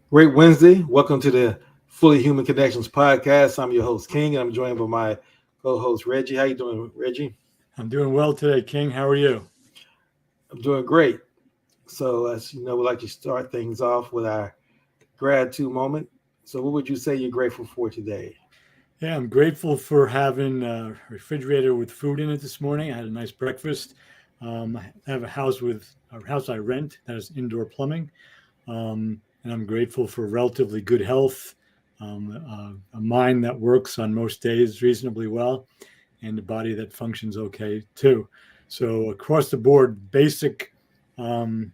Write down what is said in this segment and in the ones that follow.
Great Wednesday. Welcome to the Fully Human Connections podcast. I'm your host, King, and I'm joined by my co-host, Reggie. How you doing, Reggie? I'm doing well today, King. How are you? I'm doing great. So, as you know, we like to start things off with our gratitude moment. So, what would you say you're grateful for today? Yeah, I'm grateful for having a refrigerator with food in it this morning. I had a nice breakfast. I have a house I rent that has indoor plumbing, and I'm grateful for relatively good health, a mind that works on most days reasonably well, and a body that functions okay too. So across the board, basic um,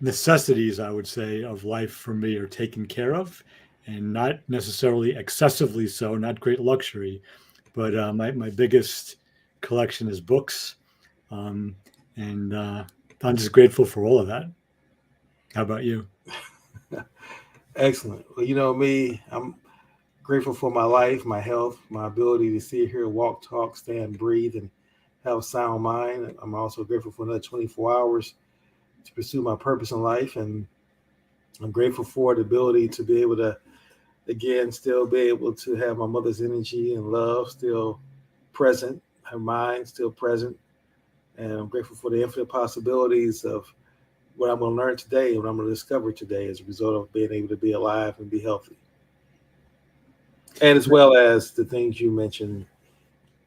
necessities, I would say, of life for me are taken care of, and not necessarily excessively so, not great luxury. But my biggest collection is books. Um, and I'm just grateful for all of that. How about you? Excellent. Well, you know me, I'm grateful for my life, my health, my ability to sit here, walk, talk, stand, breathe, and have a sound mind. I'm also grateful for another 24 hours to pursue my purpose in life, and I'm grateful for the ability to be able to again, still be able to have my mother's energy and love still present, her mind still present. And I'm grateful for the infinite possibilities of what I'm going to learn today, what I'm going to discover today as a result of being able to be alive and be healthy. And as well as the things you mentioned,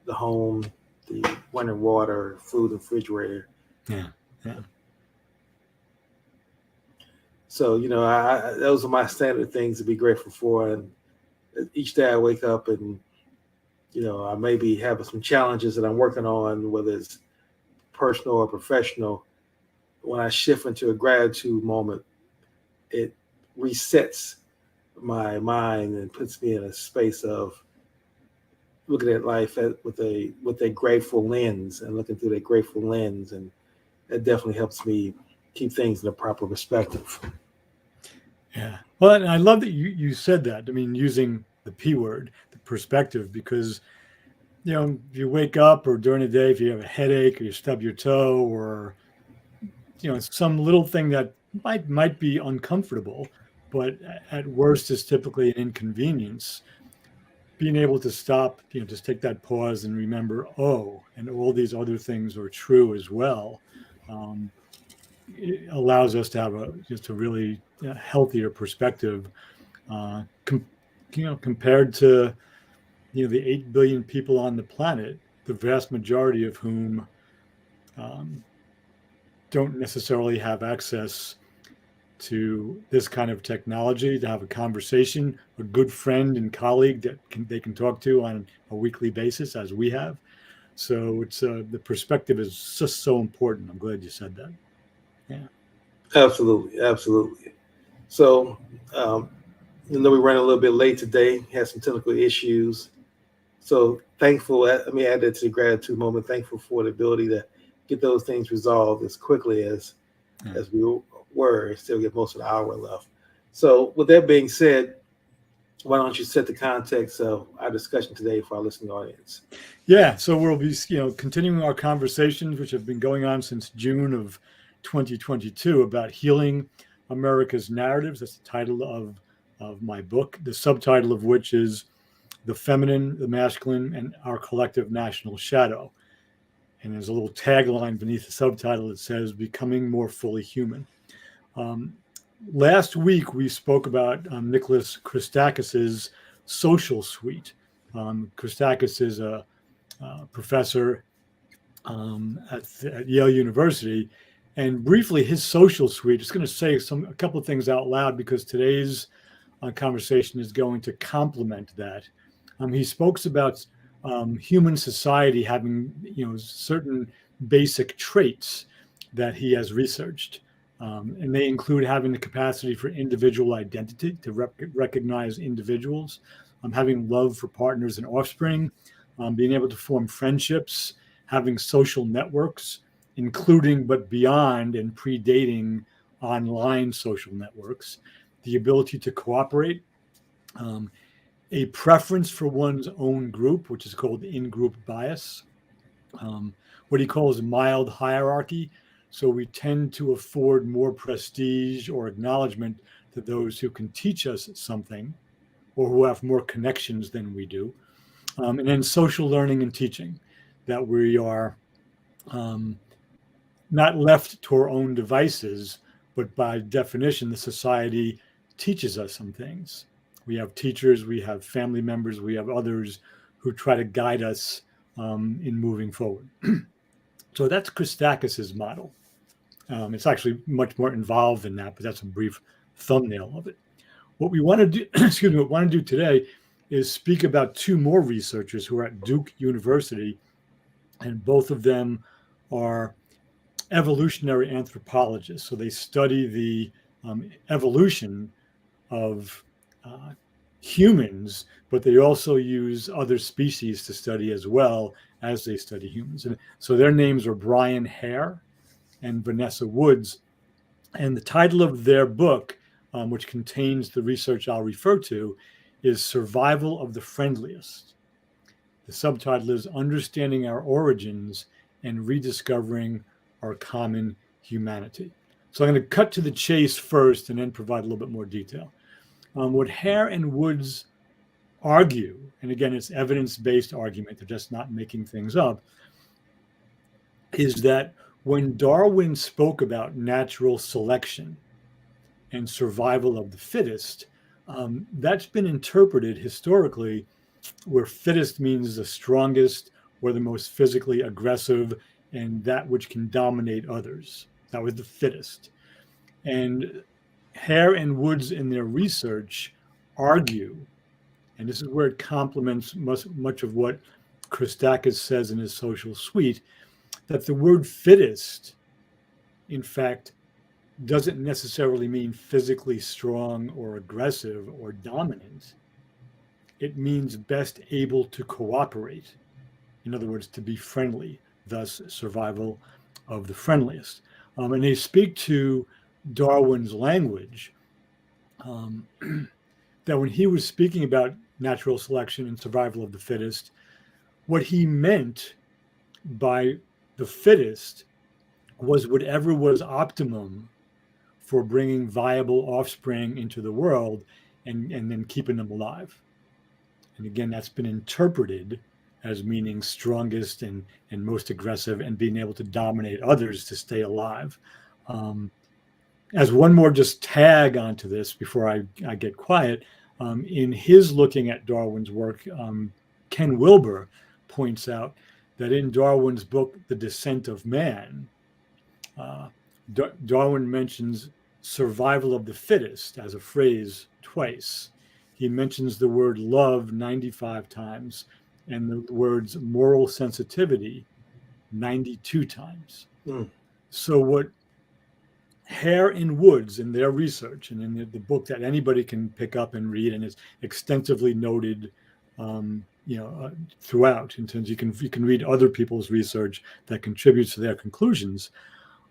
the home, the running water, food, and refrigerator. Yeah, yeah, So, those are my standard things to be grateful for. And each day I wake up and, I maybe have some challenges that I'm working on, whether it's personal or professional. When I shift into a gratitude moment, it resets my mind and puts me in a space of looking at life with a grateful lens and looking through that grateful lens, and it definitely helps me keep things in a proper perspective. yeah. Well, and I love that you said that. I mean, using the P word, the perspective, because if you wake up or during the day, if you have a headache or you stub your toe or some little thing that might be uncomfortable, but at worst is typically an inconvenience. Being able to stop, just take that pause and remember, oh, and all these other things are true as well. um, it allows us to have just a really healthier perspective, uh, com- compared to the 8 billion people on the planet, the vast majority of whom um, don't necessarily have access to this kind of technology to have a conversation, a good friend and colleague that they can talk to on a weekly basis, as we have. So it's the perspective is just so important. I'm glad you said that. Yeah. Absolutely, absolutely. So, um, we ran a little bit late today, had some technical issues. So thankful. Let me add that to the gratitude moment. Thankful for the ability to get those things resolved as quickly Yeah. as we were, and still get most of the hour left. So, with that being said, why don't you set the context of our discussion today for our listening audience? Yeah. So we'll be, continuing our conversations, which have been going on since June of 2022, about healing America's narratives. That's the title of my book, the subtitle of which is The Feminine, the Masculine, and Our Collective National Shadow. And there's a little tagline beneath the subtitle that says "Becoming More Fully Human." Um, Last week we spoke about Nicholas Christakis's social suite. Christakis is a professor at Yale University, and briefly his social suite. Just going to say a couple of things out loud because today's conversation is going to complement that. He spoke about human society having certain basic traits that he has researched. And they include having the capacity for individual identity, to recognize individuals, having love for partners and offspring, being able to form friendships, having social networks, including but beyond and predating online social networks, the ability to cooperate, um, a preference for one's own group, which is called in group bias, what he calls mild hierarchy, So we tend to afford more prestige or acknowledgement to those who can teach us something or who have more connections than we do. And then social learning and teaching, that we are not left to our own devices, but by definition, the society teaches us some things. We have teachers, we have family members, we have others who try to guide us in moving forward. So that's Christakis's model. It's actually much more involved than that, but that's a brief thumbnail of it. What we want to do, excuse me, what we want to do today is speak about two more researchers who are at Duke University, and both of them are evolutionary anthropologists. So they study the evolution of humans, but they also use other species to study as well as they study humans. And so their names are Brian Hare and Vanessa Woods. And the title of their book, which contains the research I'll refer to, is Survival of the Friendliest. The subtitle is Understanding Our Origins and Rediscovering Our Common Humanity. So I'm going to cut to the chase first and then provide a little bit more detail. What Hare and Woods argue, and again, it's evidence-based argument, they're just not making things up, is that when Darwin spoke about natural selection and survival of the fittest, that's been interpreted historically where fittest means the strongest or the most physically aggressive and that which can dominate others. That was the fittest. And Hare and Woods in their research argue, and this is where it complements much of what Christakis says in his social suite, that the word fittest, in fact, doesn't necessarily mean physically strong or aggressive or dominant. It means best able to cooperate. In other words, to be friendly, thus survival of the friendliest. And they speak to Darwin's language, that when he was speaking about natural selection and survival of the fittest, what he meant by the fittest was whatever was optimum for bringing viable offspring into the world and then keeping them alive. And again, that's been interpreted as meaning strongest and most aggressive and being able to dominate others to stay alive. As one more just tag onto this before I get quiet, in his looking at Darwin's work, Ken Wilber points out that in Darwin's book, The Descent of Man, Darwin mentions survival of the fittest as a phrase twice. He mentions the word love 95 times and the words moral sensitivity 92 times. So what Hare and Woods in their research and in the book that anybody can pick up and read and is extensively noted throughout, in terms you can read other people's research that contributes to their conclusions,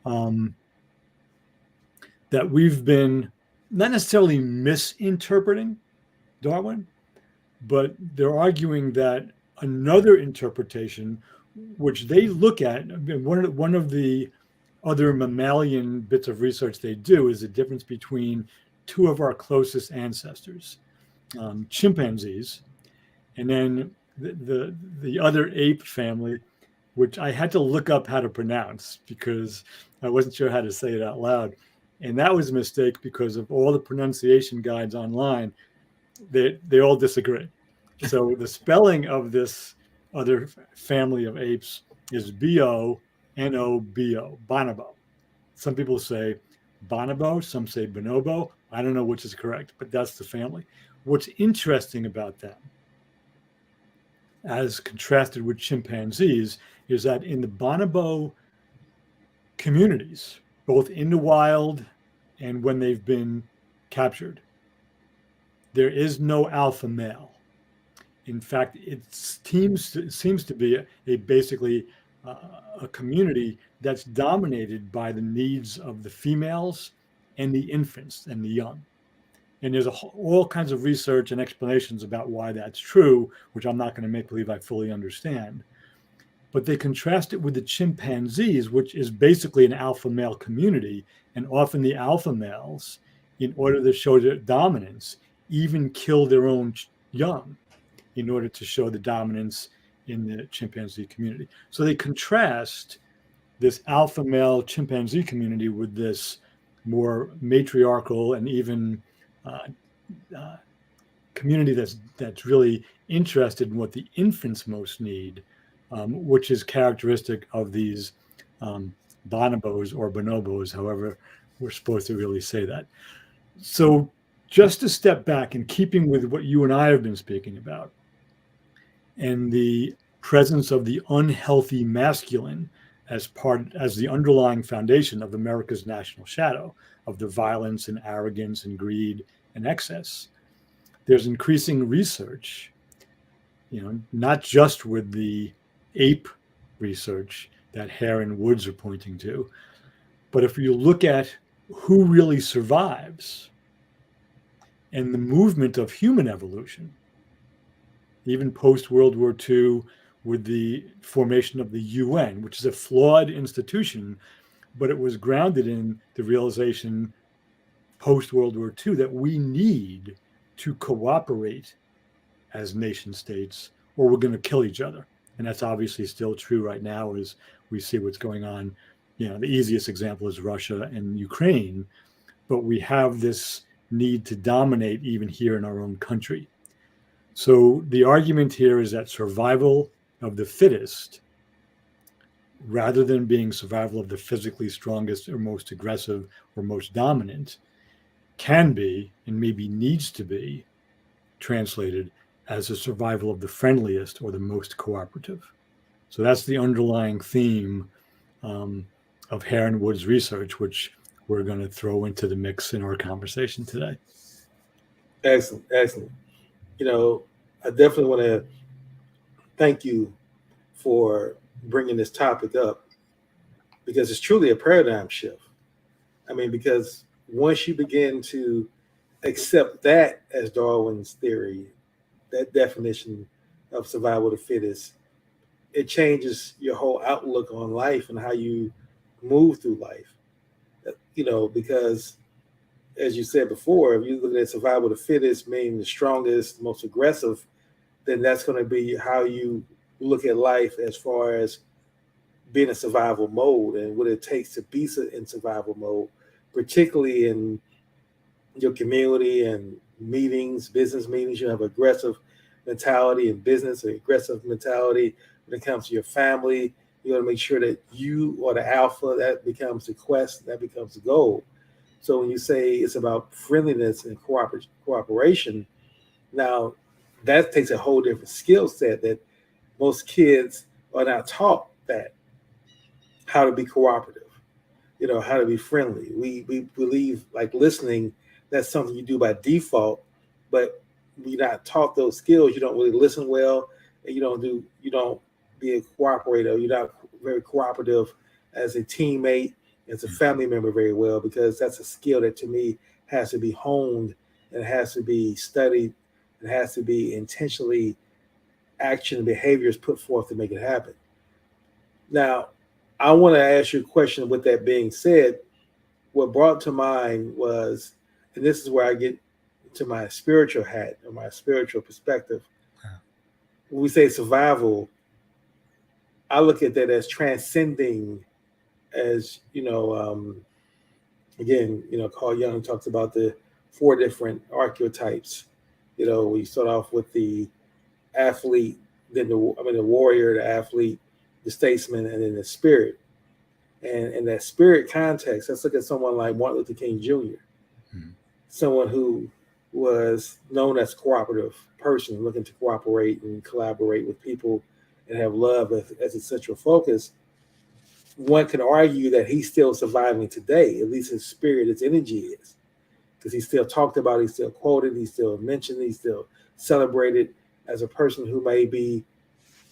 that we've been not necessarily misinterpreting Darwin, but they're arguing that another interpretation, which they look at, one of the other mammalian bits of research they do is the difference between two of our closest ancestors, chimpanzees, and then the other ape family, which I had to look up how to pronounce because I wasn't sure how to say it out loud. And that was a mistake because of all the pronunciation guides online, they all disagree. So the spelling of this other family of apes is B-O-N-O-B-O, bonobo. Some people say bonobo, some say bonobo. I don't know which is correct, but that's the family. What's interesting about them, as contrasted with chimpanzees, is that in the bonobo communities, both in the wild and when they've been captured, there is no alpha male. In fact, it seems to be basically a community that's dominated by the needs of the females and the infants and the young. And there's all kinds of research and explanations about why that's true, which I'm not going to make believe I fully understand. But they contrast it with the chimpanzees, which is basically an alpha male community. And often the alpha males, in order to show their dominance, even kill their own young in order to show the dominance in the chimpanzee community. So they contrast this alpha male chimpanzee community with this more matriarchal and even community that's really interested in what the infants most need, which is characteristic of these bonobos or bonobos, however we're supposed to really say that. So just to step back, in keeping with what you and I have been speaking about, and the presence of the unhealthy masculine as the underlying foundation of America's national shadow, of the violence and arrogance and greed and excess. There's increasing research, not just with the ape research that Hare and Woods are pointing to, but if you look at who really survives and the movement of human evolution, even post-World War II, with the formation of the UN, which is a flawed institution, but it was grounded in the realization post-World War II that we need to cooperate as nation states, or we're going to kill each other. And that's obviously still true right now as we see what's going on. The easiest example is Russia and Ukraine, but we have this need to dominate even here in our own country. So the argument here is that survival of the fittest, rather than being survival of the physically strongest or most aggressive or most dominant, can be, and maybe needs to be, translated as a survival of the friendliest or the most cooperative. So that's the underlying theme of Hare and Woods' research, which we're going to throw into the mix in our conversation today. Excellent. I definitely want to thank you for bringing this topic up, because it's truly a paradigm shift. Because once you begin to accept that as Darwin's theory, that definition of survival of the fittest, it changes your whole outlook on life and how you move through life. Because as you said before, if you look at survival of the fittest, meaning the strongest, most aggressive, then that's going to be how you look at life as far as being in survival mode and what it takes to be in survival mode, particularly in your community and meetings, business meetings. You have aggressive mentality in business, an aggressive mentality when it comes to your family. You want to make sure that you are the alpha. That becomes the quest. That becomes the goal. So when you say it's about friendliness and cooperation, now that takes a whole different skill set that most kids are not taught, that how to be cooperative, how to be friendly. We believe like listening, that's something you do by default, but you're not taught those skills. You don't really listen well, and you don't be a cooperator. You're not very cooperative as a teammate, as a family member very well, because that's a skill that to me has to be honed and has to be studied. It has to be intentionally action and behaviors put forth to make it happen. Now, I want to ask you a question. With that being said, what brought to mind was, and this is where I get to my spiritual hat or my spiritual perspective. When we say survival, I look at that as transcending, as again, Carl Jung talks about the 4 different archetypes. We start off with the athlete, then the warrior, the athlete, the statesman, and then the spirit. And in that spirit context, let's look at someone like Martin Luther King Jr., someone who was known as a cooperative person, looking to cooperate and collaborate with people and have love as a central focus. One can argue that he's still surviving today, at least his spirit, his energy is, because he's still talked about, he's still quoted, he's still mentioned, he's still celebrated as a person who may be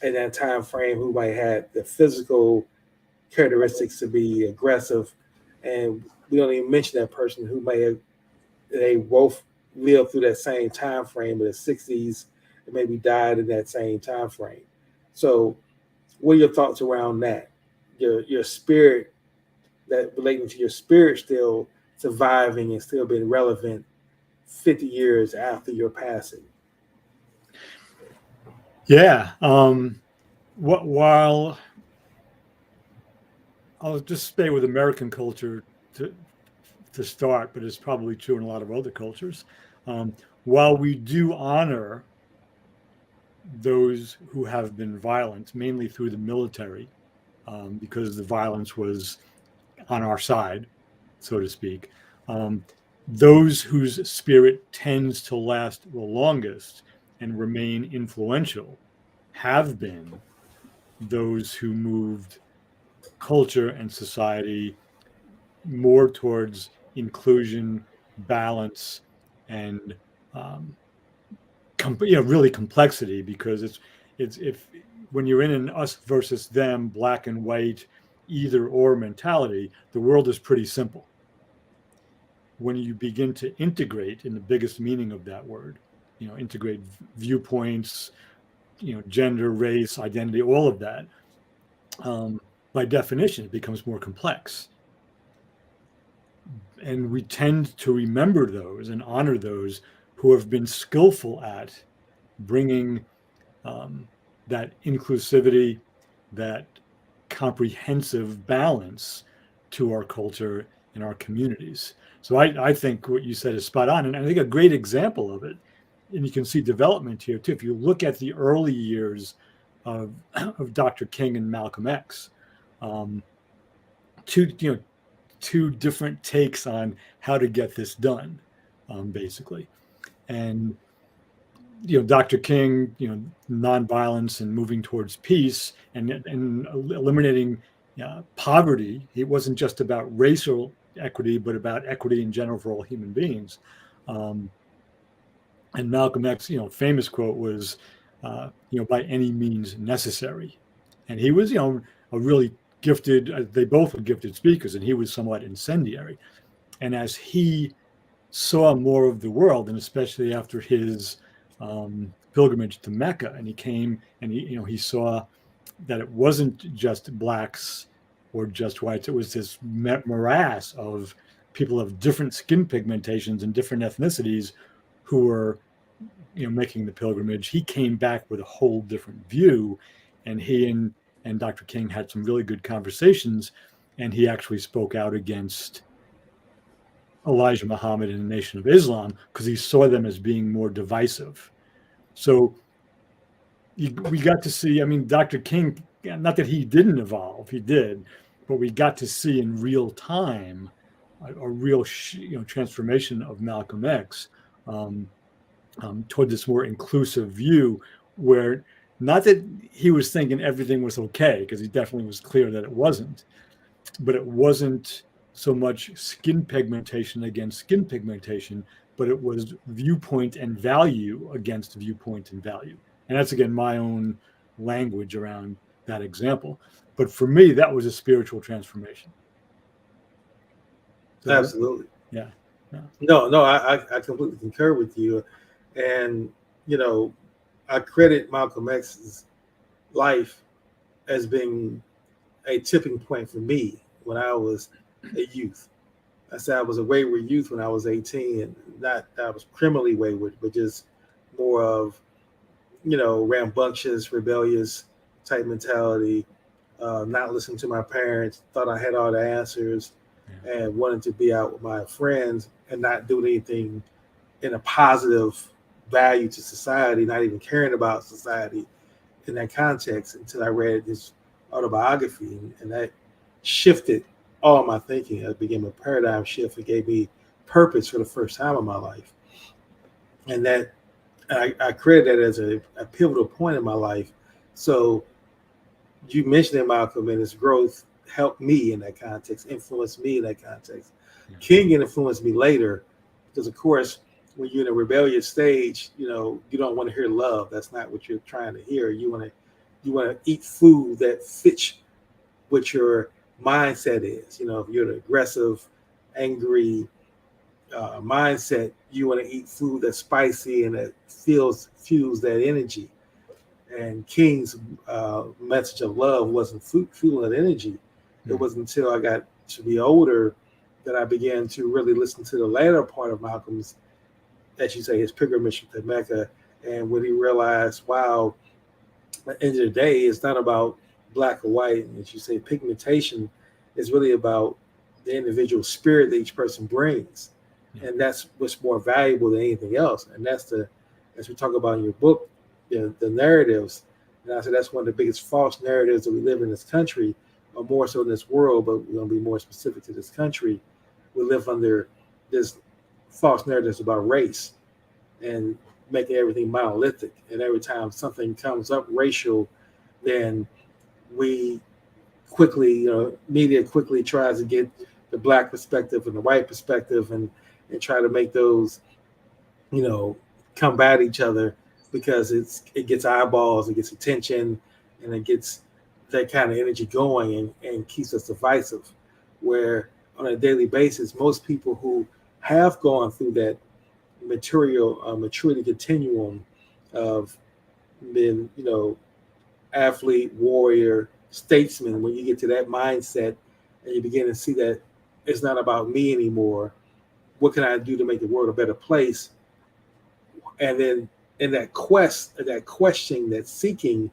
in that time frame, who might have the physical characteristics to be aggressive. And we don't even mention that person who they both lived through that same time frame in the 60s and maybe died in that same time frame. So What are your thoughts around that? Your spirit, that relating to your spirit still surviving and still being relevant 50 years after your passing. Yeah. While I'll just stay with American culture to to start, but it's probably true in a lot of other cultures. Um, while we do honor those who have been violent, mainly through the military, because the violence was on our side, so to speak. Um, those whose spirit tends to last the longest and remain influential have been those who moved culture and society more towards inclusion, balance, and um, really complexity. Because it's if when you're in an us versus them, black and white, either or mentality, the world is pretty simple. When you begin to integrate, in the biggest meaning of that word, integrate viewpoints, gender, race, identity, all of that, by definition, it becomes more complex. And we tend to remember those and honor those who have been skillful at bringing um, that inclusivity, that comprehensive balance to our culture and our communities. So I think what you said is spot on. And I think a great example of it, and you can see development here too, if you look at the early years of Dr. King and Malcolm X, um, two, two different takes on how to get this done, basically. And Dr. King, nonviolence and moving towards peace and eliminating poverty. It wasn't just about racial equity, but about equity in general for all human beings. Um, and Malcolm X, famous quote was, by any means necessary. And he was, a really gifted. They both were gifted speakers, and he was somewhat incendiary. And as he saw more of the world, and especially after his pilgrimage to Mecca, and he came and he saw that it wasn't just blacks or just whites; it was this morass of people of different skin pigmentations and different ethnicities who were, making the pilgrimage. He came back with a whole different view, and he and Dr. King had some really good conversations, and he actually spoke out against Elijah Muhammad and the Nation of Islam because he saw them as being more divisive. So we got to see, Dr. King, not that he didn't evolve, he did, but we got to see in real time a real transformation of Malcolm X toward this more inclusive view, where not that he was thinking everything was okay, because he definitely was clear that it wasn't, but it wasn't so much skin pigmentation against skin pigmentation, but it was viewpoint and value against viewpoint and value. And that's, again, my own language around that example. But for me, that was a spiritual transformation. So, absolutely. Yeah. No, I completely concur with you. And, I credit Malcolm X's life as being a tipping point for me when I was a youth. I said I was a wayward youth when I was 18, and not that I was criminally wayward, but just more of, rambunctious, rebellious type mentality, not listening to my parents, thought I had all the answers, and wanted to be out with my friends and not doing anything in a positive value to society, not even caring about society in that context, until I read his autobiography, and that shifted all my thinking. It became a paradigm shift. It gave me purpose for the first time in my life. And that I credit that as a pivotal point in my life. So you mentioned Malcolm and his growth helped me in that context, influenced me in that context. Yeah. King influenced me later because, of course, when you're in a rebellious stage, you don't want to hear love. That's not what you're trying to hear. You want to eat food that fits what your mindset is. If you're an aggressive, angry mindset, you want to eat food that's spicy and that fuels that energy. And King's message of love wasn't fueling that energy. It wasn't until I got to be older that I began to really listen to the latter part of Malcolm's, as you say, his pilgrimage to Mecca, and when he realized, wow, at the end of the day, it's not about black or white. And as you say, pigmentation is really about the individual spirit that each person brings. And that's what's more valuable than anything else. And that's as we talk about in your book, the narratives. And I said that's one of the biggest false narratives that we live in this country, or more so in this world, but we're going to be more specific to this country. We live under this false narratives about race and making everything monolithic. And every time something comes up racial, then we quickly, media quickly tries to get the black perspective and the white perspective and try to make those, combat each other because it gets eyeballs, it gets attention, and it gets that kind of energy going and keeps us divisive. Where on a daily basis, most people who have gone through that maturity continuum of being, athlete, warrior, statesman, when you get to that mindset and you begin to see that it's not about me anymore, what can I do to make the world a better place? And then in that quest, that questioning, that seeking,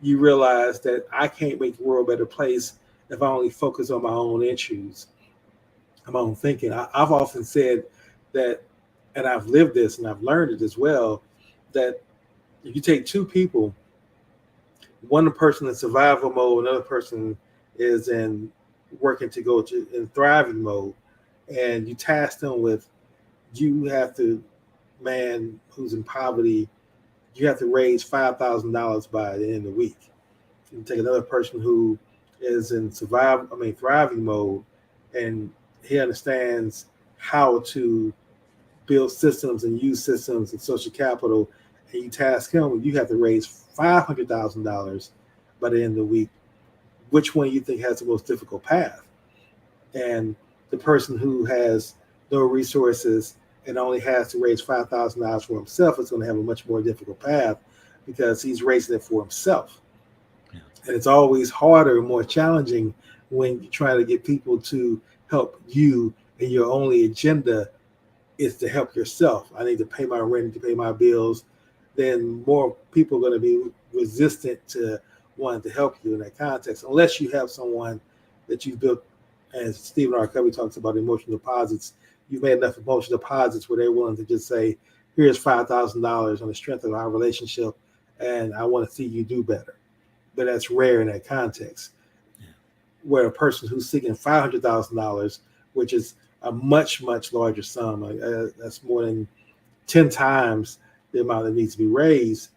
you realize that I can't make the world a better place if I only focus on my own issues, my own thinking. I've often said that, and I've lived this and I've learned it as well, that if you take two people, one person in survival mode, another person is in working to go to in thriving mode, and you task them with, you have to, man who's in poverty, you have to raise $5,000 by the end of the week. You take another person who is in thriving mode, and he understands how to build systems and use systems and social capital, and you task him, you have to raise $500,000 by the end of the week. Which one you think has the most difficult path? And the person who has no resources and only has to raise $5,000 for himself is going to have a much more difficult path because he's raising it for himself. Yeah. And it's always harder and more challenging when you try to get people to help you and your only agenda is to help yourself. I need to pay my rent, to pay my bills. Then more people are going to be resistant to wanting to help you in that context, unless you have someone that you've built, as Stephen R. Covey talks about emotional deposits. You've made enough emotional deposits where they're willing to just say, here's $5,000 on the strength of our relationship, and I want to see you do better. But that's rare in that context. Yeah. Where a person who's seeking $500,000, which is a much, much larger sum, that's more than 10 times the amount that needs to be raised,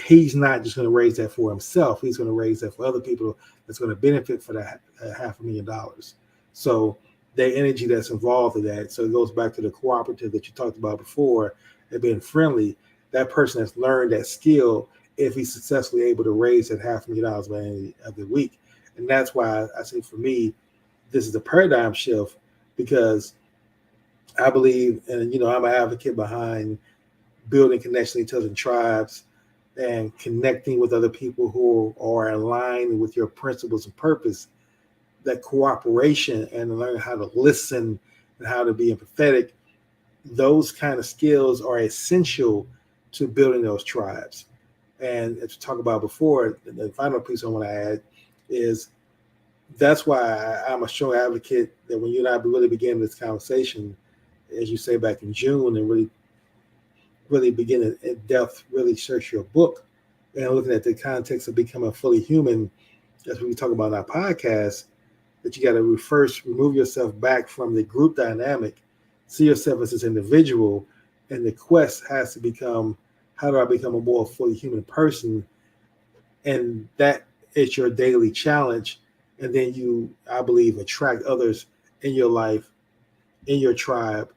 he's not just going to raise that for himself. He's going to raise that for other people that's going to benefit for that $500,000. So the energy that's involved in that. So it goes back to the cooperative that you talked about before, and being friendly. That person has learned that skill if he's successfully able to raise that $500,000 by the end of the week. And that's why I say for me, this is a paradigm shift, because I believe, and I'm an advocate behind building connection to intelligent tribes and connecting with other people who are aligned with your principles and purpose. That cooperation and learning how to listen and how to be empathetic, those kind of skills are essential to building those tribes. And as we talked about before, the final piece I want to add is that's why I'm a strong advocate that when you and I really began this conversation, as you say, back in June, and really begin in depth, really search your book and looking at the context of becoming fully human, as we talk about in our podcast, that you got to first remove yourself back from the group dynamic, see yourself as this individual, and the quest has to become, how do I become a more fully human person? And that is your daily challenge. And then you, I believe, attract others in your life, in your tribe.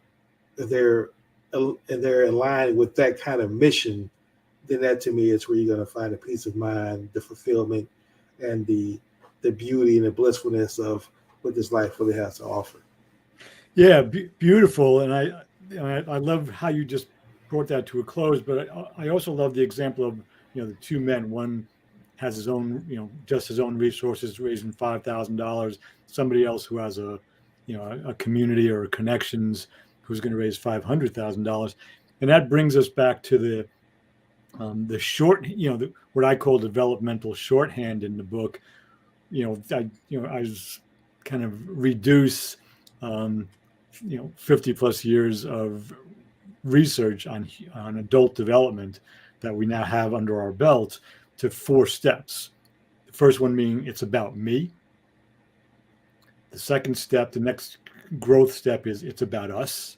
If they're in line with that kind of mission, then that to me is where you're going to find the peace of mind, the fulfillment, and the beauty and the blissfulness of what this life really has to offer. Yeah, beautiful. And I love how you just brought that to a close, but I also love the example of the two men, one has his own, just his own resources, raising $5,000. Somebody else who has a community or connections who's going to raise $500,000, and that brings us back to the short, what I call developmental shorthand in the book. I was kind of reduce, 50 plus years of research on adult development that we now have under our belt to 4 steps. The first one being it's about me. The second step, the next growth step, is it's about us.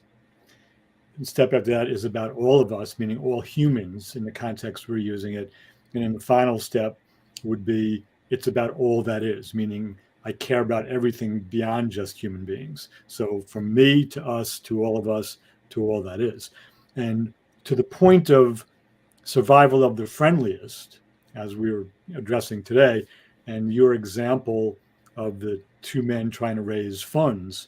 And step after that is about all of us, meaning all humans in the context we're using it. And then the final step would be it's about all that is, meaning I care about everything beyond just human beings. So from me to us to all of us to all that is. And to the point of survival of the friendliest, as we were addressing today, and your example of the 2 men trying to raise funds,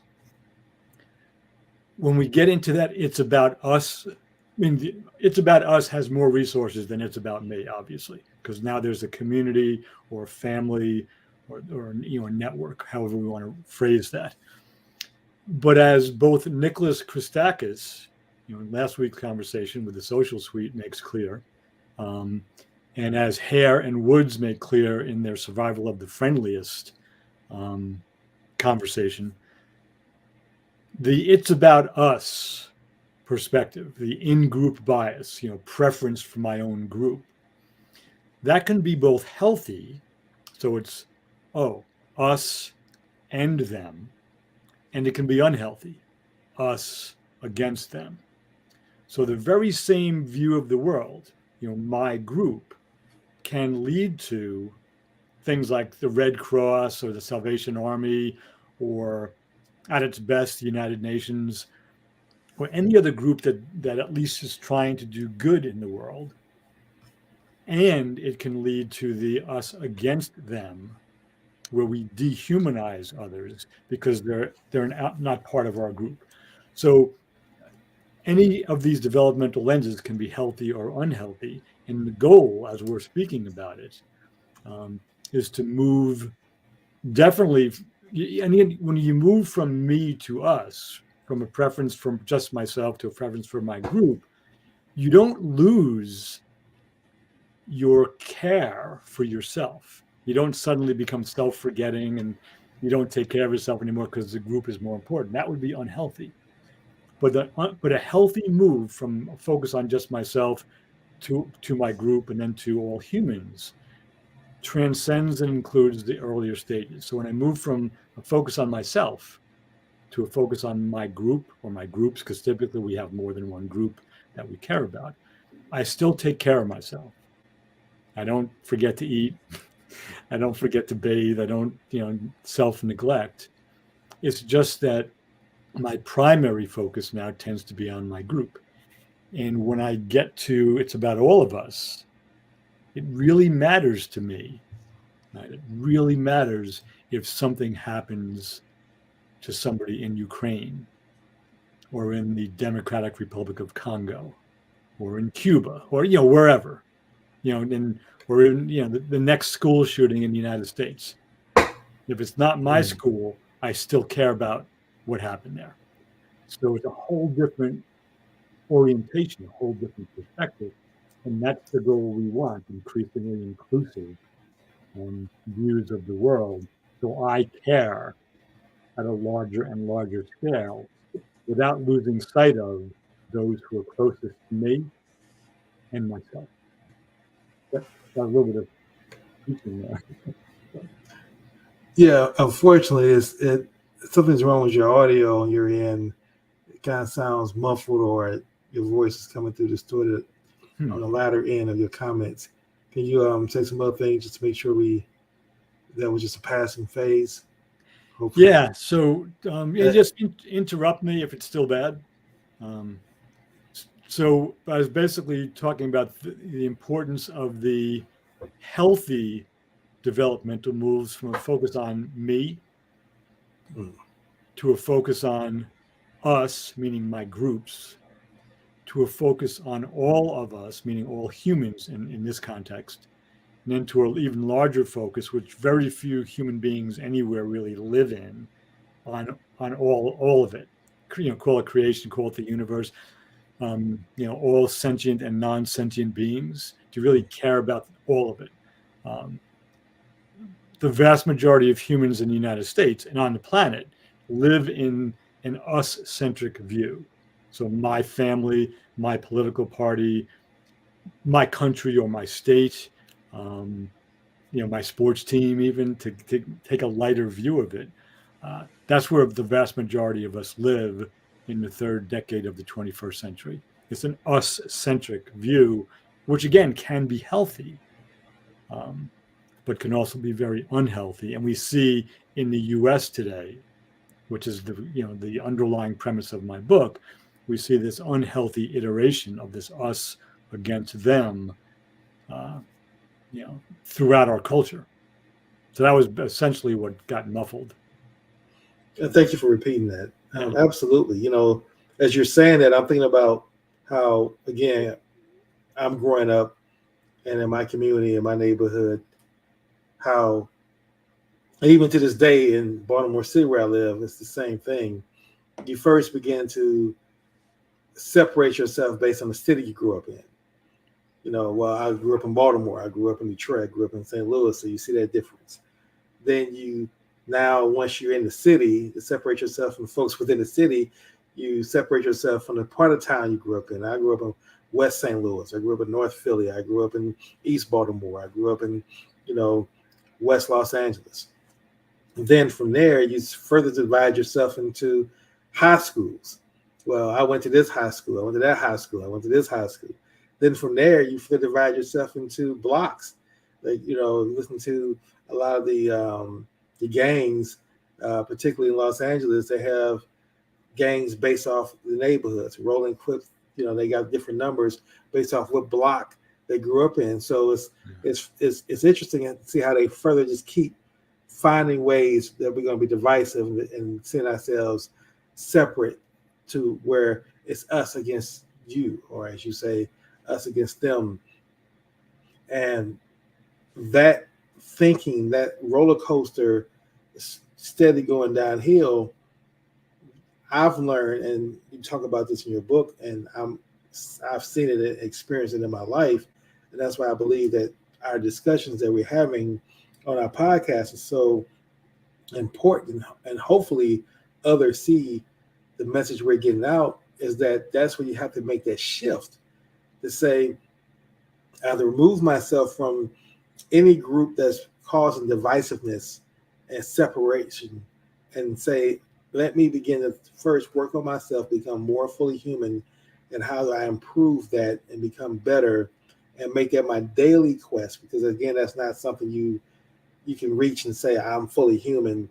when we get into that, it's about us. I mean, it's about us has more resources than it's about me, obviously, because now there's a community or a family or a network, however we want to phrase that. But as both Nicholas Christakis, in last week's conversation with the social suite makes clear, and as Hare and Woods make clear in their survival of the friendliest conversation, the it's about us perspective, the in-group bias, preference for my own group, that can be both healthy, so it's, us and them, and it can be unhealthy, us against them. So the very same view of the world, my group, can lead to things like the Red Cross or the Salvation Army, or at its best, the United Nations, or any other group that at least is trying to do good in the world. And it can lead to the us against them, where we dehumanize others because they're not part of our group. So any of these developmental lenses can be healthy or unhealthy. And the goal, as we're speaking about it, is to move definitely. And when you move from me to us, from a preference from just myself to a preference for my group, you don't lose your care for yourself. You don't suddenly become self-forgetting and you don't take care of yourself anymore because the group is more important. That would be unhealthy. But a healthy move from a focus on just myself to my group and then to all humans transcends and includes the earlier stages. So when I move from a focus on myself to a focus on my group or my groups, because typically we have more than one group that we care about, I still take care of myself. I don't forget to eat. I don't forget to bathe. I don't, self-neglect. It's just that my primary focus now tends to be on my group. And when I get to it's about all of us, it really matters to me. Right? It really matters if something happens to somebody in Ukraine or in the Democratic Republic of Congo or in Cuba or, wherever, or in, the next school shooting in the United States. If it's not my school, I still care about what happened there. So it's a whole different orientation, a whole different perspective. And that's the goal we want, increasingly inclusive views of the world. So I care at a larger and larger scale without losing sight of those who are closest to me and myself. That's a little bit of teaching there. Yeah, unfortunately, something's wrong with your audio on your end. It kind of sounds muffled, or your voice is coming through distorted on the latter end of your comments. Can you say some other things just to make sure that was just a passing phase? Hopefully. Yeah. So just interrupt me if it's still bad. So I was basically talking about the importance of the healthy developmental moves from a focus on me to a focus on us, meaning my groups, to a focus on all of us, meaning all humans in this context, and then to an even larger focus, which very few human beings anywhere really live in, on all of it. Call it creation, call it the universe. All sentient and non-sentient beings, to really care about all of it. The vast majority of humans in the United States and on the planet live in an us-centric view. So my family, my political party, my country or my state, my sports team, even to take a lighter view of it. That's where the vast majority of us live in the third decade of the 21st century. It's an us-centric view, which again can be healthy, but can also be very unhealthy. And we see in the U.S. today, which is the underlying premise of my book, we see this unhealthy iteration of this us against them, throughout our culture. So that was essentially what got muffled. Thank you for repeating that. Absolutely. As you're saying that, I'm thinking about how, again, I'm growing up and in my community, in my neighborhood, how even to this day in Baltimore City where I live, it's the same thing. You first begin to separate yourself based on the city you grew up in. I grew up in Baltimore, I grew up in Detroit, I grew up in St. Louis, so you see that difference. Then once you're in the city, you separate yourself from folks within the city, you separate yourself from the part of town you grew up in. I grew up in West St. Louis, I grew up in North Philly, I grew up in East Baltimore, I grew up in, West Los Angeles. And then from there, you further divide yourself into high schools. Well, I went to this high school, I went to that high school, I went to this high school. Then from there, you further divide yourself into blocks. Listen to a lot of the gangs, particularly in Los Angeles. They have gangs based off the neighborhoods, rolling clips. They got different numbers based off what block they grew up in. So it's interesting to see how they further just keep finding ways that we're going to be divisive and seeing ourselves separate to where it's us against you, or as you say, us against them. And that thinking, that roller coaster is steady going downhill. I've learned, and you talk about this in your book, and I've seen it and experienced it in my life. And that's why I believe that our discussions that we're having on our podcast is so important. And hopefully others see the message we're getting out, is that that's where you have to make that shift to say, I have to remove myself from any group that's causing divisiveness and separation, and say, let me begin to first work on myself, become more fully human, and how do I improve that and become better and make that my daily quest. Because again, that's not something you can reach and say, I'm fully human,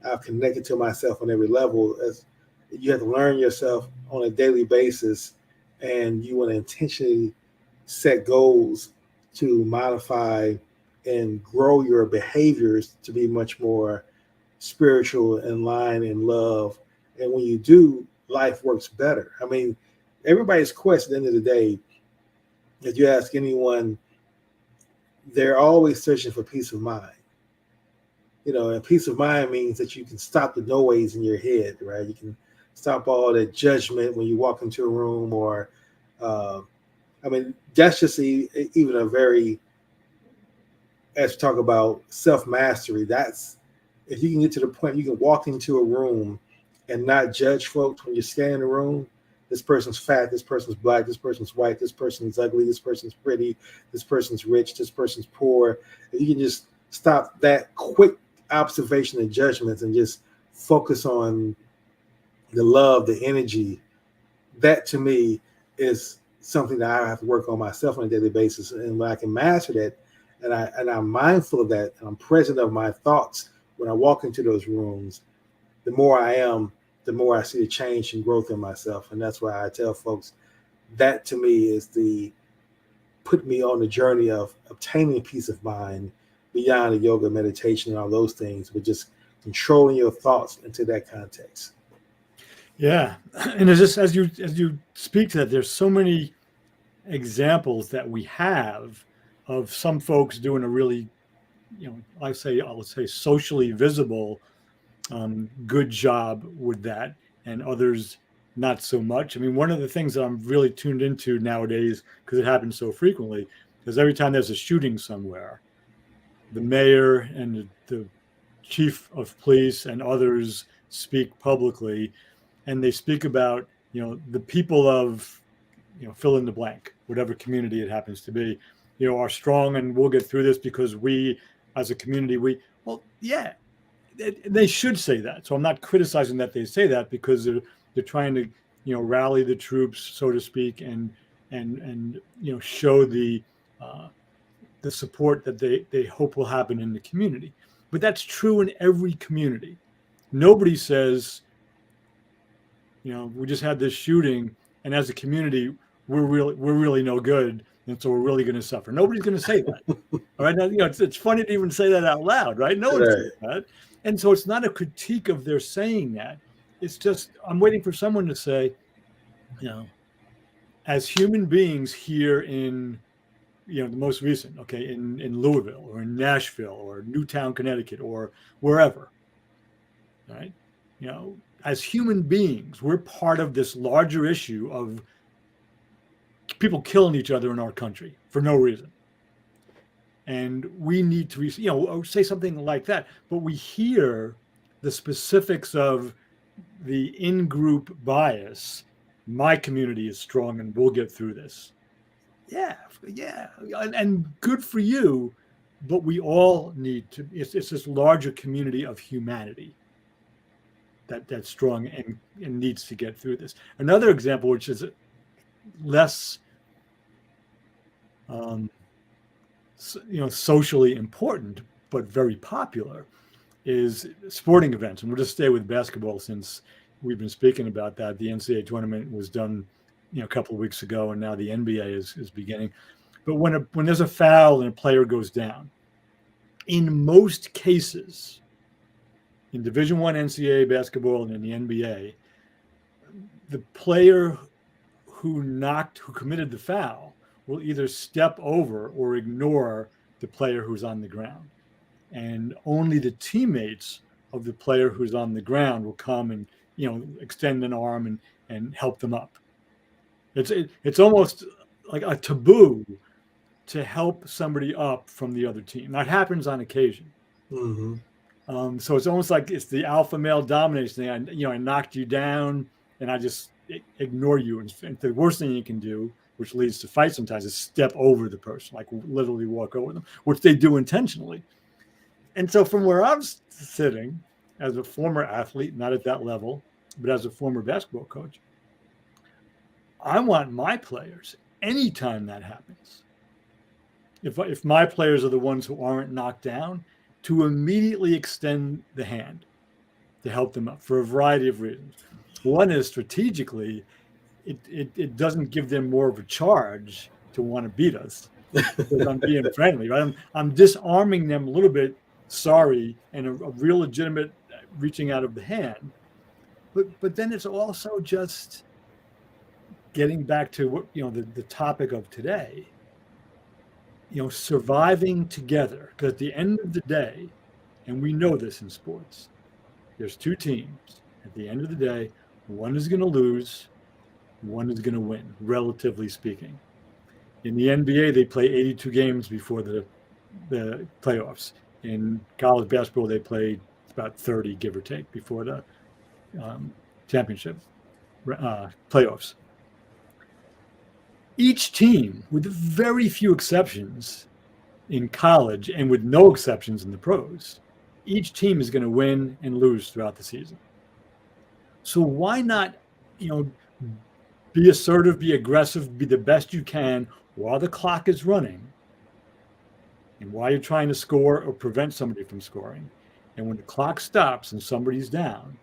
I've connected to myself on every level. As you have to learn yourself on a daily basis, and you want to intentionally set goals to modify and grow your behaviors to be much more spiritual, in line, in love. And when you do, life works better. I mean, everybody's quest at the end of the day, if you ask anyone, they're always searching for peace of mind. And peace of mind means that you can stop the noise in your head, right? You can stop all that judgment when you walk into a room, or that's just even a very, as we talk about self-mastery, that's, if you can get to the point you can walk into a room and not judge folks when you're scanning the room. This person's fat, this person's black, this person's white, this person's ugly, this person's pretty, this person's rich, this person's poor. If you can just stop that quick observation and judgments and just focus on the love, the energy, that to me is something that I have to work on myself on a daily basis. And when I can master that, and I'm mindful of that, and I'm present of my thoughts when I walk into those rooms, the more I am, the more I see a change and growth in myself. And that's why I tell folks that to me is put me on the journey of obtaining peace of mind beyond the yoga, meditation, and all those things, but just controlling your thoughts into that context. Yeah, and as you speak to that, there's so many examples that we have of some folks doing a really, I'll say socially visible, good job with that, and others not so much. I mean, one of the things that I'm really tuned into nowadays, because it happens so frequently, is every time there's a shooting somewhere, the mayor and the chief of police and others speak publicly, and they speak about the people of fill in the blank, whatever community it happens to be, are strong, and we'll get through this because we, as a community, well, yeah, they should say that. So I'm not criticizing that they say that, because they're trying to rally the troops, so to speak, and show the support that they hope will happen in the community. But that's true in every community. Nobody says, we just had this shooting, and as a community, we're really no good, and so we're really going to suffer. Nobody's going to say that. All right, now, it's funny to even say that out loud, right? No one says that, and so it's not a critique of their saying that. It's just I'm waiting for someone to say, as human beings here in the most recent, okay, in Louisville or in Nashville or Newtown, Connecticut, or wherever, right? As human beings, we're part of this larger issue of people killing each other in our country for no reason. And we need to, say something like that. But we hear the specifics of the in-group bias. My community is strong and we'll get through this. Yeah. And good for you. But we all need to, it's this larger community of humanity that's strong and needs to get through this. Another example, which is less socially important but very popular, is sporting events. And we'll just stay with basketball since we've been speaking about that. The NCAA tournament was done a couple of weeks ago, and now the NBA is beginning. But when there's a foul and a player goes down, in most cases in Division I NCAA basketball and in the NBA, the player who committed the foul will either step over or ignore the player who's on the ground. And only the teammates of the player who's on the ground will come and, extend an arm and help them up. It's almost like a taboo to help somebody up from the other team. That happens on occasion. Mm-hmm. So it's almost like it's the alpha male domination thing. I knocked you down and I just ignore you. And the worst thing you can do, which leads to fights sometimes, is step over the person, like literally walk over them, which they do intentionally. And so from where I'm sitting as a former athlete, not at that level, but as a former basketball coach, I want my players, anytime that happens, if my players are the ones who aren't knocked down, to immediately extend the hand to help them up for a variety of reasons. One is strategically, it doesn't give them more of a charge to want to beat us because I'm being friendly, right? I'm disarming them a little bit, sorry, and a real legitimate reaching out of the hand. But then it's also just getting back to what the topic of today. Surviving together, because at the end of the day, and we know this in sports, there's two teams. At the end of the day, one is going to lose, one is going to win, relatively speaking. In the NBA, they play 82 games before the playoffs. In college basketball, they play about 30, give or take, before the championship playoffs. Each team, with very few exceptions in college and with no exceptions in the pros, each team is going to win and lose throughout the season. So why not, be assertive, be aggressive, be the best you can while the clock is running and while you're trying to score or prevent somebody from scoring. And when the clock stops and somebody's down,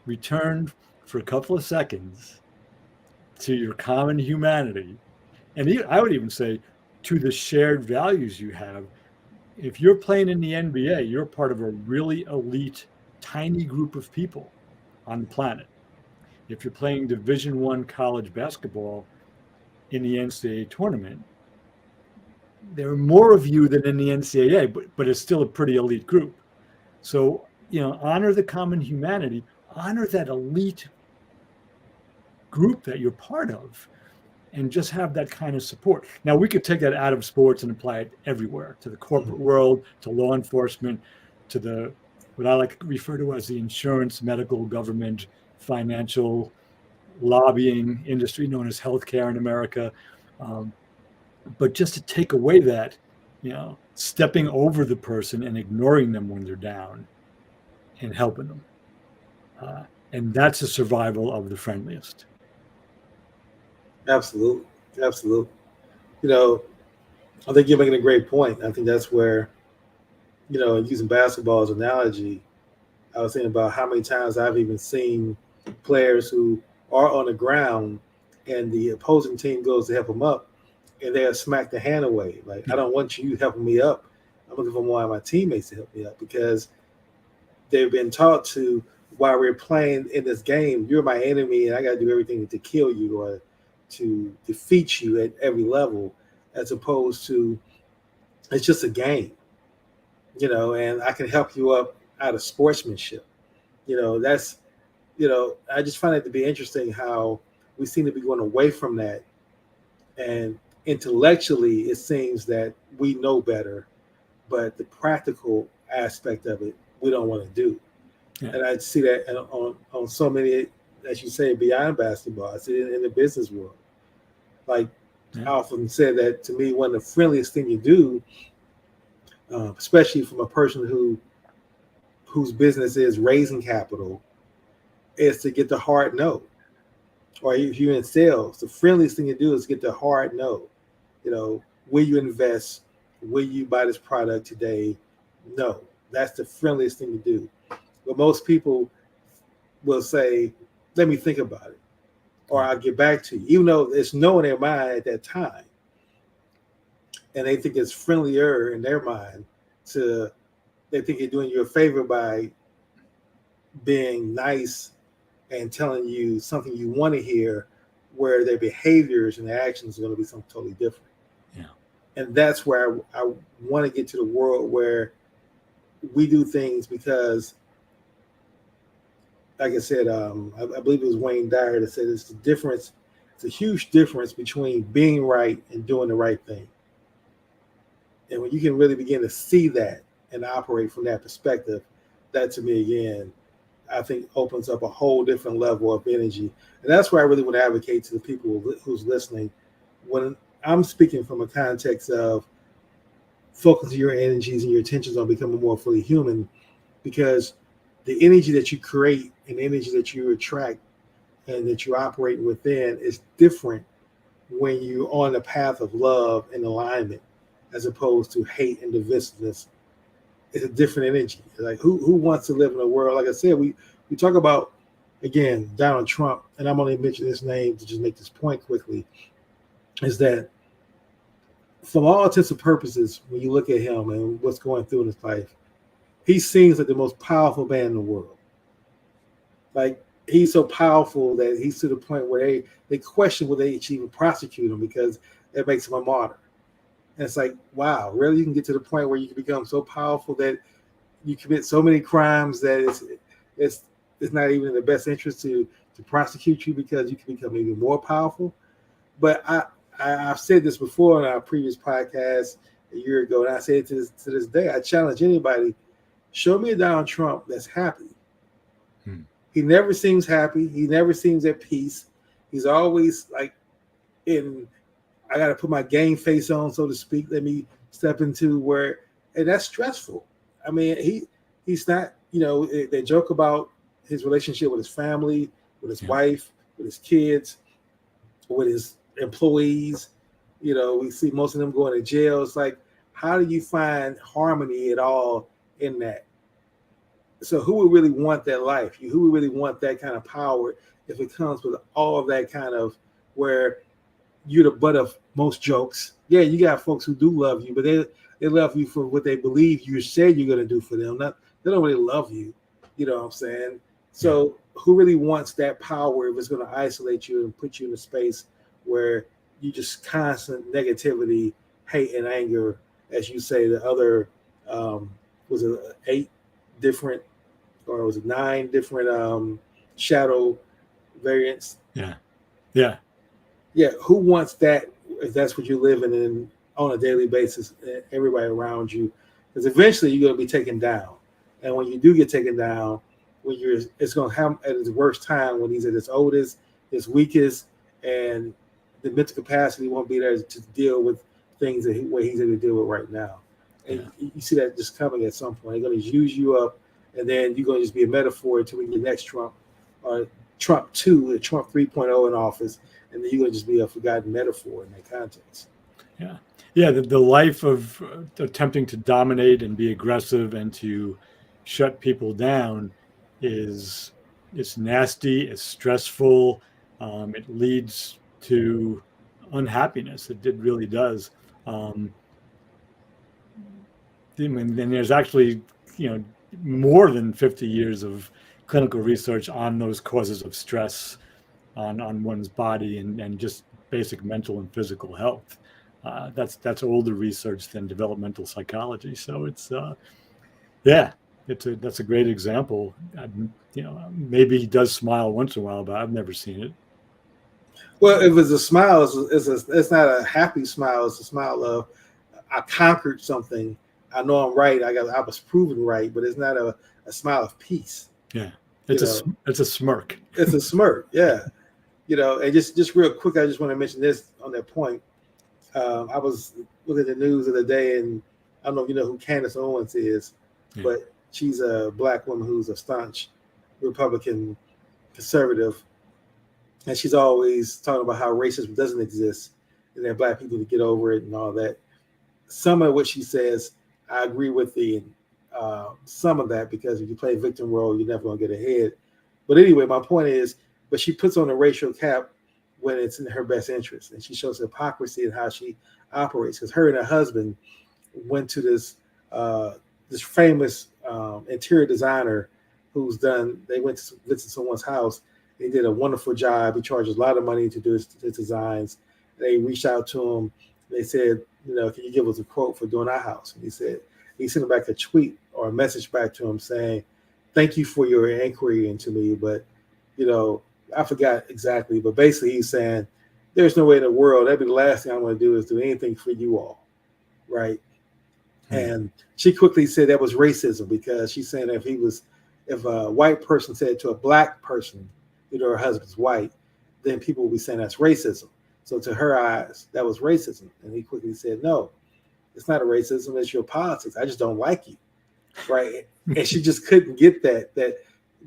return for a couple of seconds to your common humanity. And I would even say to the shared values you have. If you're playing in the NBA, you're part of a really elite, tiny group of people on the planet. if you're playing Division I college basketball in the NCAA tournament, there are more of you than in the NCAA, but it's still a pretty elite group. So, honor the common humanity, honor that elite group that you're part of, and just have that kind of support. Now, we could take that out of sports and apply it everywhere, to the corporate world, to law enforcement, to what I like to refer to as the insurance, medical, government, financial, lobbying industry known as healthcare in America. But just to take away that, stepping over the person and ignoring them when they're down and helping them. And that's a survival of the friendliest. Absolutely. Absolutely. I think you're making a great point. I think that's where, using basketball as an analogy, I was thinking about how many times I've even seen players who are on the ground and the opposing team goes to help them up and they'll smack the hand away. Like, I don't want you helping me up. I'm looking for one of my teammates to help me up, because they've been taught to, while we're playing in this game, you're my enemy and I got to do everything to kill you or to defeat you at every level, as opposed to it's just a game, and I can help you up out of sportsmanship. That's, I just find it to be interesting how we seem to be going away from that. And intellectually, it seems that we know better, but the practical aspect of it, we don't want to do. Yeah. And I see that on so many, as you say, beyond basketball. I see it in the business world. Like, I often say that to me, one of the friendliest thing you do, especially from a person whose business is raising capital, is to get the hard no. Or if you're in sales, the friendliest thing you do is get the hard no. Will you invest? Will you buy this product today? No. That's the friendliest thing to do. But most people will say, let me think about it, or I'll get back to you, even though it's no in their mind at that time. And they think it's friendlier in their mind they think you're doing you a favor by being nice and telling you something you want to hear, where their behaviors and their actions are going to be something totally different. Yeah. And that's where I want to get to the world where we do things because, like I said, I believe it was Wayne Dyer that said it's a huge difference between being right and doing the right thing. And when you can really begin to see that and operate from that perspective, that to me, again, I think opens up a whole different level of energy. And that's why I really want to advocate to the people who's listening. When I'm speaking from a context of focusing your energies and your attentions on becoming more fully human, because the energy that you create and the energy that you attract and that you're operating within is different when you're on the path of love and alignment, as opposed to hate and divisiveness. It's a different energy. Like, who wants to live in a world? Like I said, we talk about, again, Donald Trump, and I'm only mentioning his name to just make this point quickly, is that from all intents and purposes, when you look at him and what's going through in his life, he seems like the most powerful man in the world. Like, he's so powerful that he's to the point where they question whether they should even prosecute him, because it makes him a martyr. And it's like, wow, really? You can get to the point where you can become so powerful that you commit so many crimes that it's not even in the best interest to prosecute you, because you can become even more powerful. But I've said this before in our previous podcast a year ago, and I say it to this day. I challenge anybody, show me a Donald Trump that's happy. He never seems happy. He never seems at peace. He's always like I got to put my game face on, so to speak. Let me step into where, and that's stressful. I mean, he's not, they joke about his relationship with his family, with his wife, with his kids, with his employees. We see most of them going to jail. It's like, how do you find harmony at all in that? So who would really want that life? Who would really want that kind of power if it comes with all of that kind of where you're the butt of most jokes? Yeah, you got folks who do love you, but they love you for what they believe you said you're going to do for them. They don't really love you. You know what I'm saying? So who really wants that power if it's going to isolate you and put you in a space where you just constant negativity, hate, and anger, as you say, the other was it 8 different, or was it 9 different shadow variants? Yeah. Yeah. Yeah, who wants that if that's what you're living in on a daily basis, everybody around you? Because eventually you're going to be taken down. And when you do get taken down, when you're, it's going to happen at his worst time, when he's at his oldest, his weakest, and the mental capacity won't be there to deal with things that where he's able to deal with right now. And you see that just coming at some point. They're going to use you up, and then you're going to just be a metaphor until we get next Trump, or Trump 2, or Trump 3.0 in office, and then you're going to just be a forgotten metaphor in that context. Yeah. Yeah. The life of attempting to dominate and be aggressive and to shut people down it's nasty, it's stressful, it leads to unhappiness. It really does. And there's actually, more than 50 years of clinical research on those causes of stress on one's body and just basic mental and physical health. That's older research than developmental psychology. So it's that's a great example. Maybe he does smile once in a while, but I've never seen it. Well, if it's a smile, it's not a happy smile. It's a smile of I conquered something. I know I'm right. I was proven right, but it's not a smile of peace. Yeah, it's a smirk. It's a smirk. Yeah, and just real quick, I just want to mention this on that point. I was looking at the news of the day, and I don't know if you know who Candace Owens is, but she's a black woman who's a staunch Republican conservative, and she's always talking about how racism doesn't exist and that black people to get over it and all that. Some of what she says, I agree with some of that, because if you play victim role, you're never going to get ahead. But anyway, my point is, but she puts on a racial cap when it's in her best interest, and she shows hypocrisy in how she operates. Because her and her husband went to this famous interior designer they went to visit someone's house. They did a wonderful job. He charges a lot of money to do his designs. They reached out to him. They said, can you give us a quote for doing our house? And he said, he sent back a tweet or a message back to him saying, thank you for your inquiry into me. But, I forgot exactly, but basically he's saying, there's no way in the world, that'd be the last thing I'm going to do is do anything for you all. Right. Mm-hmm. And she quickly said that was racism, because she's saying if a white person said to a black person, her husband's white, then people will be saying that's racism. So to her eyes, that was racism. And he quickly said, no, it's not a racism. It's your politics. I just don't like you. Right. And she just couldn't get that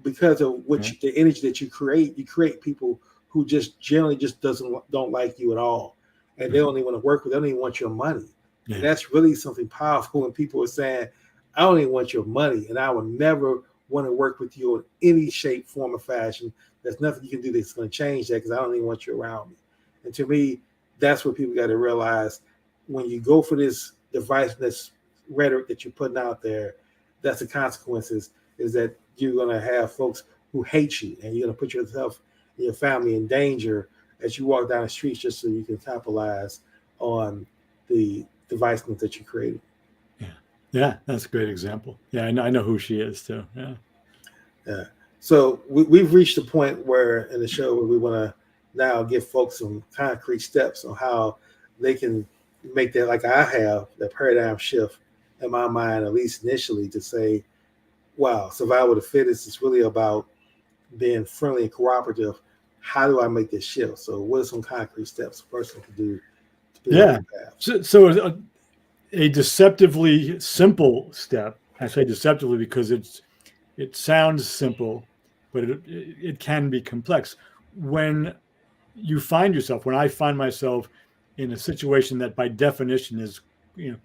because of the energy that you create people who just generally just don't like you at all. And they only want to work with, they don't even want your money. Yeah. And that's really something powerful when people are saying, I don't even want your money, and I would never want to work with you in any shape, form, or fashion. There's nothing you can do that's going to change that, because I don't even want you around me. And to me, that's what people got to realize. When you go for this divisiveness rhetoric that you're putting out there, that's the consequences, is that you're going to have folks who hate you, and you're going to put yourself and your family in danger as you walk down the streets just so you can capitalize on the divisiveness that you created. Yeah, that's a great example. Yeah, I know who she is too. Yeah. So we've reached a point where in the show where we want to now give folks some concrete steps on how they can make that, like I have, that paradigm shift in my mind, at least initially, to say, wow, survival of the fittest is really about being friendly and cooperative. How do I make this shift? So what are some concrete steps a person can do to be on that path? So a deceptively simple step, I say deceptively because it sounds simple, but it can be complex. When I find myself in a situation that by definition is,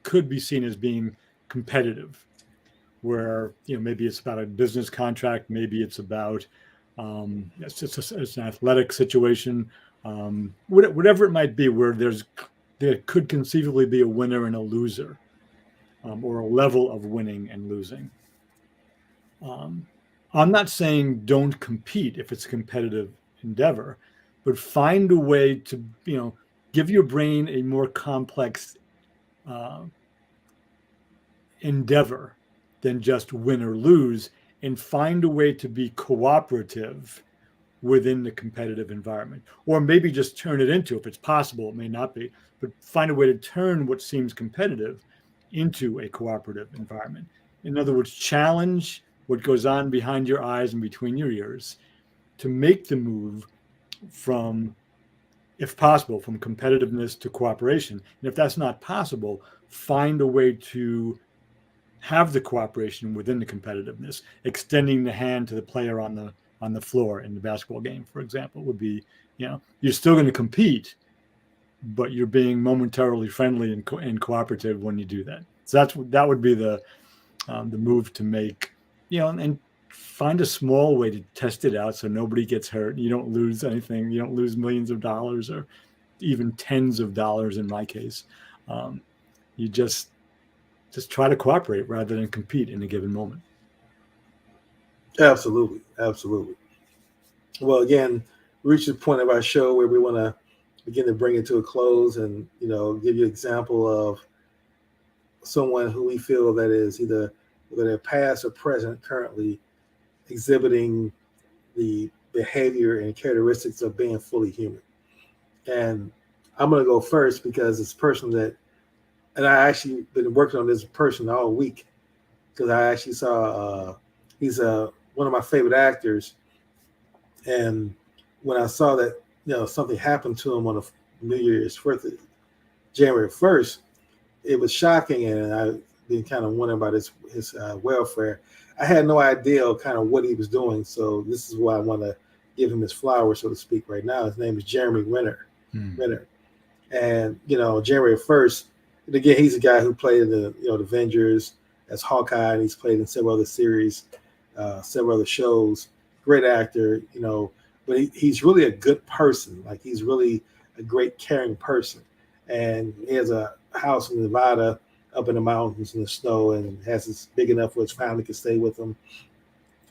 could be seen as being competitive, where, maybe it's about a business contract, maybe it's about, it's an athletic situation, whatever it might be, where there could conceivably be a winner and a loser, or a level of winning and losing. I'm not saying don't compete if it's a competitive endeavor, but find a way to, give your brain a more complex uh, endeavor than just win or lose, and find a way to be cooperative within the competitive environment. Or maybe just turn it into, if it's possible, it may not be, but find a way to turn what seems competitive into a cooperative environment. In other words, challenge what goes on behind your eyes and between your ears to make the move from, if possible, from competitiveness to cooperation. And if that's not possible, find a way to have the cooperation within the competitiveness. Extending the hand to the player on the floor in the basketball game, for example, would be, you're still going to compete, but you're being momentarily friendly and cooperative when you do that. So that would be the move to make, and find a small way to test it out so nobody gets hurt. You don't lose anything. You don't lose millions of dollars or even tens of dollars in my case. You just try to cooperate rather than compete in a given moment. Absolutely, absolutely. Well, again, we reached the point of our show where we want to begin to bring it to a close, and give you an example of someone who we feel that is either their past or present currently exhibiting the behavior and characteristics of being fully human. And I'm going to go first because it's a person and I actually been working on this person all week, because I actually saw he's one of my favorite actors, and when I saw that something happened to him on New Year's birthday, January 1st, it was shocking, and I've been kind of wondering about his welfare. I had no idea kind of what he was doing, so this is why I want to give him his flowers, so to speak, right now. His name is Jeremy Renner. And January 1st, and again, he's a guy who played in the Avengers as Hawkeye, and he's played in several other series, several other shows. Great actor, but he's really a good person. Like, he's really a great, caring person. And he has a house in Nevada, up in the mountains in the snow, and has this big enough where his family can stay with him.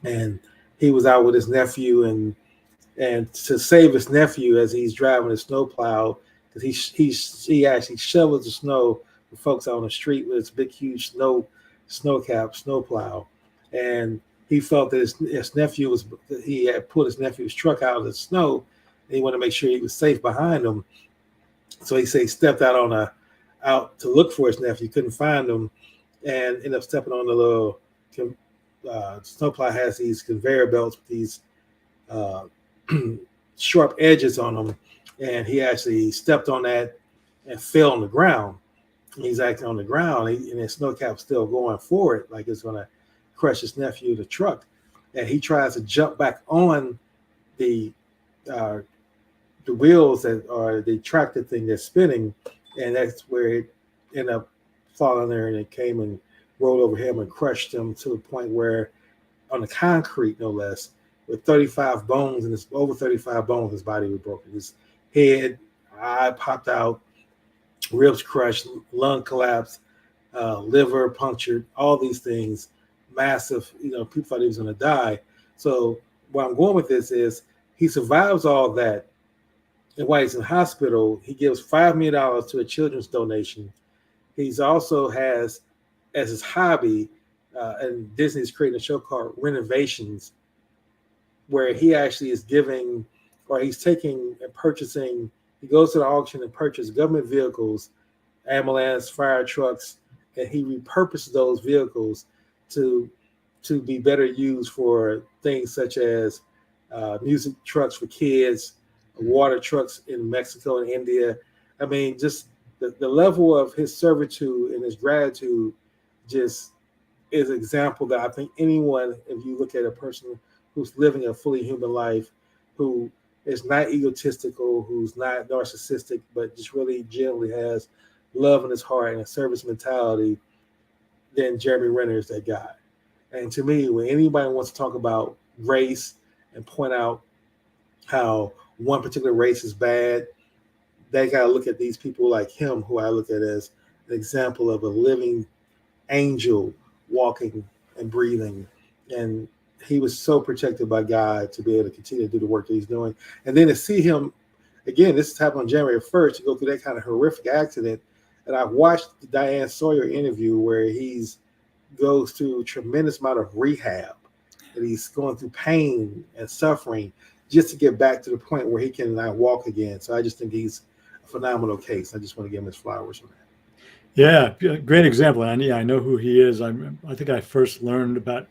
And he was out with his nephew, and to save his nephew as he's driving a snowplow, because he actually shovels the snow for folks out on the street with his big, huge snowplow. And he felt that his nephew he had pulled his nephew's truck out of the snow, and he wanted to make sure he was safe behind him. So he stepped out to look for his nephew, couldn't find him, and ended up stepping on the little snowplow. Has these conveyor belts with these sharp edges on them, and he actually stepped on that and fell on the ground. He's actually on the ground, and his snowcap's still going forward, like it's going to crush his nephew, the truck. And he tries to jump back on the wheels that are the tractor thing that's spinning, and that's where it ended up falling there, and it came and rolled over him and crushed him to the point where, on the concrete no less, with 35 bones, and it's over 35 bones, his body was broken. His head, eye popped out, ribs crushed, lung collapsed, liver punctured, all these things, massive, people thought he was going to die. So where I'm going with this is, he survives all that, and while he's in the hospital, he gives $5 million to a children's donation. He's also has, as his hobby, and Disney's creating a show called Renovations, where he actually is giving, or he's taking and purchasing, he goes to the auction and purchases government vehicles, ambulance, fire trucks, and he repurposes those vehicles to be better used for things such as music trucks for kids, water trucks in Mexico and India. I mean, just the level of his servitude and his gratitude just is an example that I think anyone, if you look at a person who's living a fully human life, who is not egotistical, who's not narcissistic, but just really genuinely has love in his heart and a service mentality, then Jeremy Renner is that guy. And to me, when anybody wants to talk about race and point out how one particular race is bad, they got to look at these people like him, who I look at as an example of a living angel walking and breathing. And he was so protected by God to be able to continue to do the work that he's doing. And then to see him, again, this happened on January 1st, to go through that kind of horrific accident. And I watched the Diane Sawyer interview where he's goes through a tremendous amount of rehab, and he's going through pain and suffering just to get back to the point where he can now walk again. So I just think he's a phenomenal case. I just want to give him his flowers on that. Yeah, great example. And yeah, I know who he is. I think I first learned about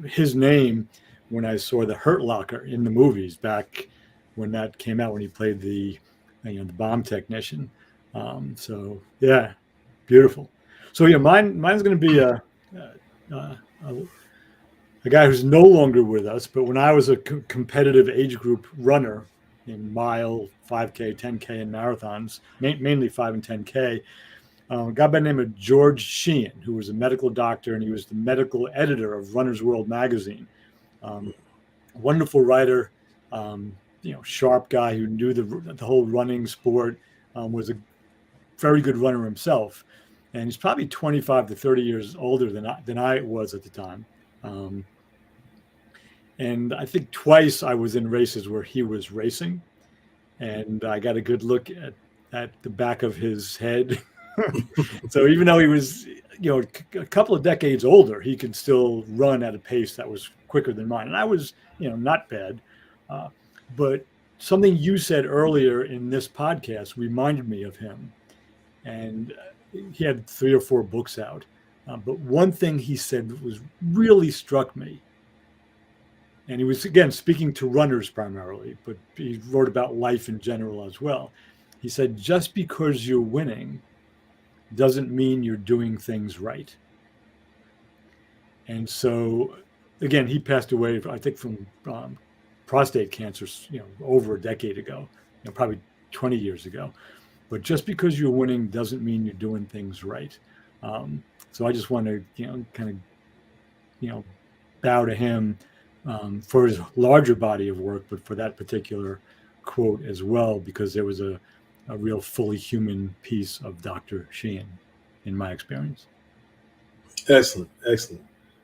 his name when I saw the Hurt Locker in the movies back when that came out, when he played the bomb technician. So yeah, beautiful. So yeah, mine's going to be a guy who's no longer with us, but when I was a competitive age group runner in mile, 5K, 10K, and marathons, mainly 5 and 10K, a guy by the name of George Sheehan, who was a medical doctor, and he was the medical editor of Runner's World magazine. Wonderful writer, sharp guy who knew the whole running sport, was a very good runner himself. And he's probably 25 to 30 years older than I was at the time. And I think twice I was in races where he was racing, and I got a good look at the back of his head. So even though he was, a couple of decades older, he could still run at a pace that was quicker than mine. And I was, not bad. But something you said earlier in this podcast reminded me of him. And he had 3 or 4 books out. But one thing he said really struck me. And he was, again, speaking to runners primarily, but he wrote about life in general as well. He said, just because you're winning doesn't mean you're doing things right. And so, again, he passed away, I think, from prostate cancer, over a decade ago, probably 20 years ago. But just because you're winning doesn't mean you're doing things right. So I just want to, kind of, bow to him for his larger body of work, but for that particular quote as well, because there was a real fully human piece of Dr. Sheehan in my experience. Excellent.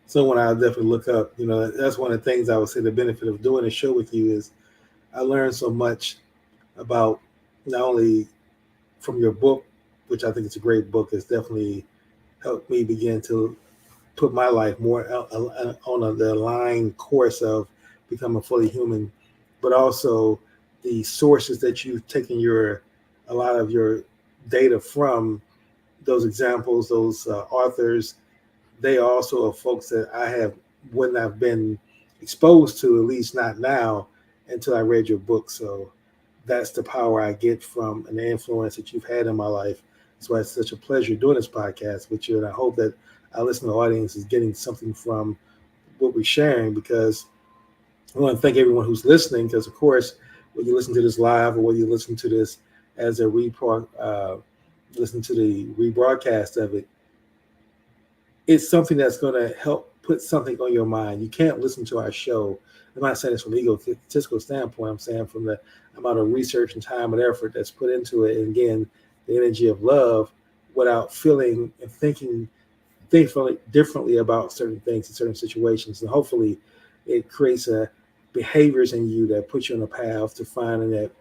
Someone I'll definitely look up. That's one of the things I would say the benefit of doing a show with you is I learned so much about not only from your book, which I think it's a great book, it's definitely helped me begin to put my life more on the aligned course of becoming fully human, but also the sources that you've taken a lot of your data from, those examples, those authors. They also are folks that I wouldn't have been exposed to, at least not now, until I read your book. So that's the power I get from and the influence that you've had in my life. That's why it's such a pleasure doing this podcast with you. And I hope that our listening audience is getting something from what we're sharing, because I want to thank everyone who's listening, because, of course, when you listen to this live or when you listen to this as a listen to the rebroadcast of it, it's something that's going to help put something on your mind. You can't listen to our show. I'm not saying this from an egotistical standpoint. I'm saying from the amount of research and time and effort that's put into it, and again, the energy of love, without feeling and thinking differently about certain things in certain situations. And hopefully it creates behaviors in you that put you on a path to finding that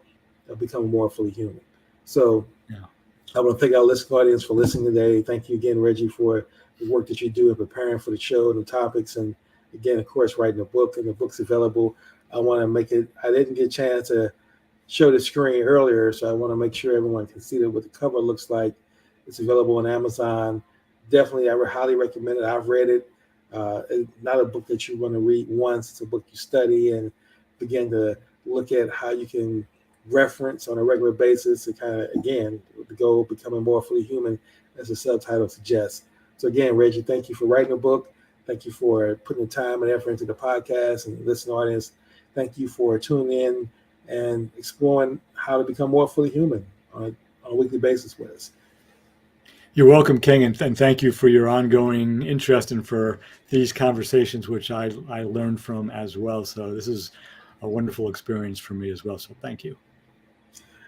become more fully human. So yeah. I want to thank our listening audience for listening today. Thank you again, Reggie, for the work that you do in preparing for the show and the topics. And again, of course, writing a book, and the book's available. I want to make it, I didn't get a chance to show the screen earlier, so I want to make sure everyone can see what the cover looks like. It's available on Amazon. Definitely, I would highly recommend it. I've read it. It's not a book that you want to read once. It's a book you study and begin to look at how you can reference on a regular basis to kind of, again, the goal of becoming more fully human, as the subtitle suggests. So again, Reggie, thank you for writing the book. Thank you for putting the time and effort into the podcast, and the listening audience, thank you for tuning in and exploring how to become more fully human on a weekly basis with us. You're welcome, King, and thank you for your ongoing interest and for these conversations, which I learned from as well. So this is a wonderful experience for me as well. So thank you.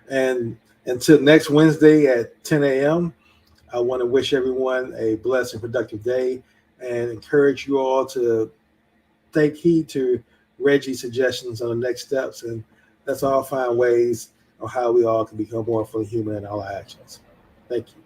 And until next Wednesday at 10 a.m., I want to wish everyone a blessed and productive day, and encourage you all to take heed to Reggie's suggestions on the next steps, and let's all find ways of how we all can become more fully human in our actions. Thank you.